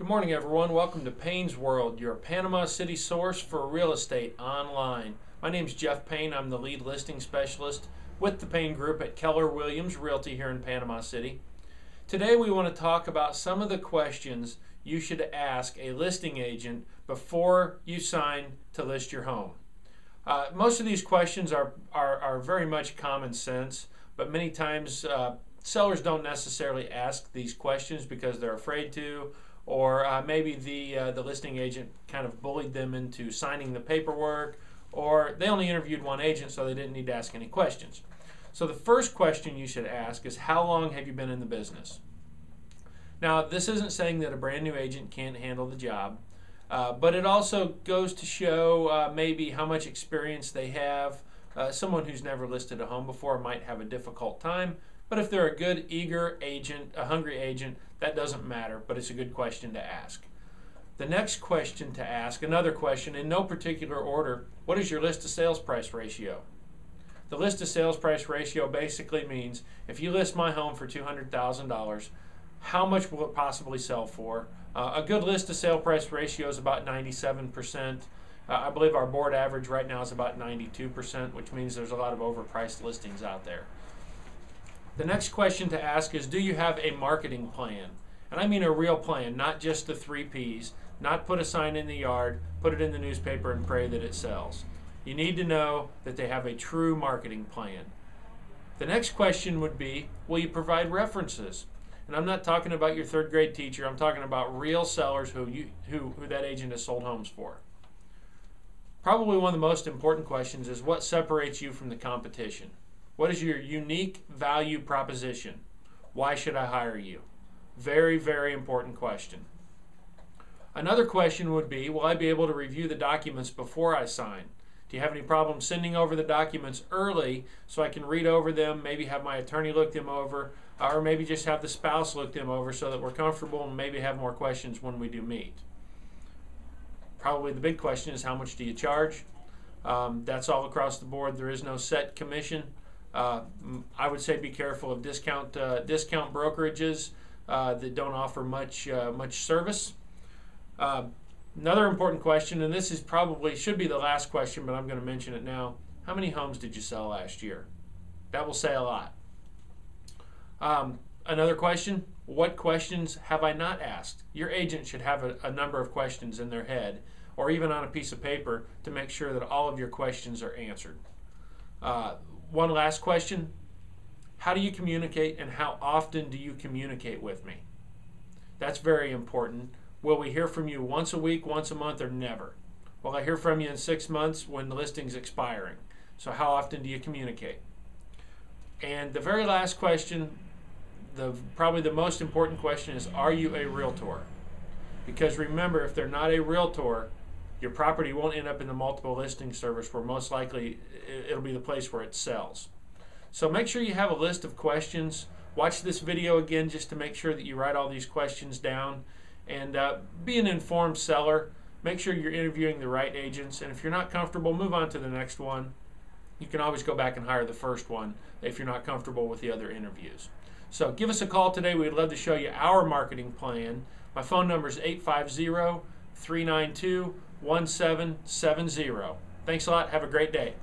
Good morning, everyone. Welcome to Payne's World, your Panama City source for real estate online. My name is Jeff Payne. I'm the lead listing specialist with the Payne Group at Keller Williams Realty here in Panama City. Today we want to talk about some of the questions you should ask a listing agent before you sign to list your home. Most of these questions are very much common sense, but many times sellers don't necessarily ask these questions because they're afraid to, or maybe the listing agent kind of bullied them into signing the paperwork, or they only interviewed one agent so they didn't need to ask any questions. So the first question you should ask is, how long have you been in the business? Now, this isn't saying that a brand new agent can't handle the job, but it also goes to show maybe how much experience they have. Someone who's never listed a home before might have a difficult time, but if they're a good, eager agent, a hungry agent, that doesn't matter, but it's a good question to ask. The next question to ask, another question in no particular order, what is your list to sales price ratio? The list to sales price ratio basically means if you list my home for $200,000, how much will it possibly sell for? A good list to sale price ratio is about 97%. I believe our board average right now is about 92%, which means there's a lot of overpriced listings out there. The next question to ask is, do you have a marketing plan? And I mean a real plan, not just the 3 Ps, not put a sign in the yard, put it in the newspaper and pray that it sells. You need to know that they have a true marketing plan. The next question would be, will you provide references? And I'm not talking about your 3rd grade teacher, I'm talking about real sellers who that agent has sold homes for. Probably one of the most important questions is, what separates you from the competition? What is your unique value proposition? Why should I hire you? Very, very important question. Another question would be, will I be able to review the documents before I sign? Do you have any problem sending over the documents early so I can read over them, maybe have my attorney look them over, or maybe just have the spouse look them over so that we're comfortable and maybe have more questions when we do meet? Probably the big question is, how much do you charge? That's all across the board. There is no set commission. I would say be careful of discount brokerages that don't offer much service. Another important question, and this is probably should be the last question, but I'm going to mention it now. How many homes did you sell last year? That will say a lot. Another question, what questions have I not asked? Your agent should have a number of questions in their head or even on a piece of paper to make sure that all of your questions are answered. One last question, how do you communicate and how often do you communicate with me? That's very important. Will we hear from you once a week, once a month, or never? Will I hear from you in 6 months when the listing's expiring? So how often do you communicate? And the very last question, probably the most important question is, are you a realtor? Because remember, if they're not a realtor, your property won't end up in the multiple listing service where most likely it'll be the place where it sells. So make sure you have a list of questions. Watch this video again just to make sure that you write all these questions down. And be an informed seller. Make sure you're interviewing the right agents. And if you're not comfortable, move on to the next one. You can always go back and hire the first one if you're not comfortable with the other interviews. So give us a call today. We'd love to show you our marketing plan. My phone number is 850-392-1770. Thanks a lot. Have a great day.